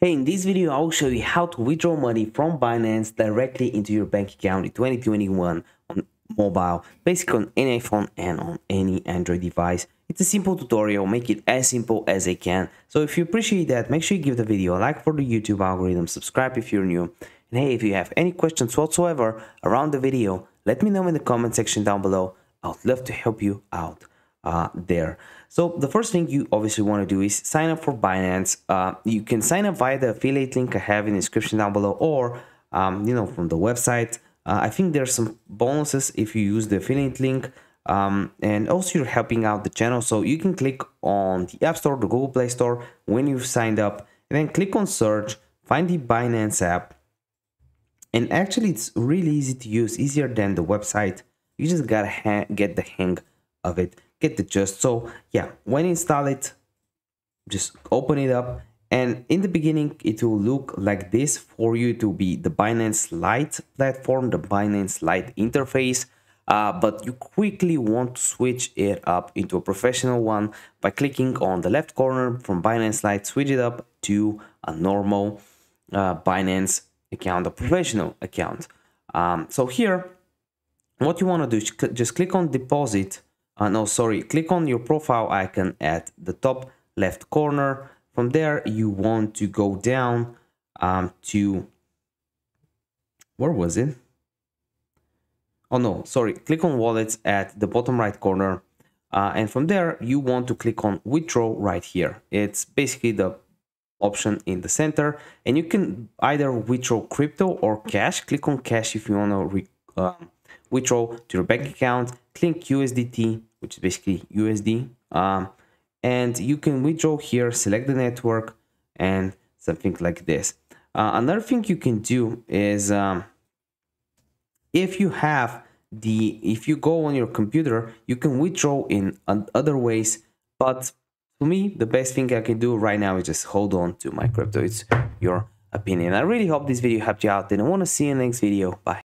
Hey, in this video, I will show you how to withdraw money from Binance directly into your bank account in 2021 on mobile, basically on any iPhone and on any Android device. It's a simple tutorial, make it as simple as I can. So if you appreciate that, make sure you give the video a like for the YouTube algorithm, subscribe if you're new. And hey, if you have any questions whatsoever around the video, let me know in the comment section down below. I would love to help you out there. So the first thing you obviously want to do is sign up for Binance. You can sign up via the affiliate link I have in the description down below, or from the website. I think there's some bonuses if you use the affiliate link, and also you're helping out the channel. So you can click on the App Store, the Google Play Store when you've signed up, and then click on search, find the Binance app, and actually it's really easy to use, easier than the website. You just gotta get the hang of it, get the gist. So yeah, when you install it, just open it up, and in the beginning it will look like this for you to be the Binance Lite platform, the Binance Lite interface, but you quickly want to switch it up into a professional one by clicking on the left corner from Binance Lite, switch it up to a normal Binance account, a professional account. So here what you want to do is just click on deposit. Click on your profile icon at the top left corner. From there, you want to go down to, where was it? Oh no, sorry, click on wallets at the bottom right corner. And from there, you want to click on withdraw right here. It's basically the option in the center, and you can either withdraw crypto or cash. Click on cash if you want to withdraw to your bank account. Click USDT, which is basically USD, and you can withdraw here, select the network, and something like this. Another thing you can do is if you go on your computer, you can withdraw in other ways, but to me the best thing I can do right now is just hold on to my crypto. It's your opinion. I really hope this video helped you out, and I want to see you in the next video. Bye.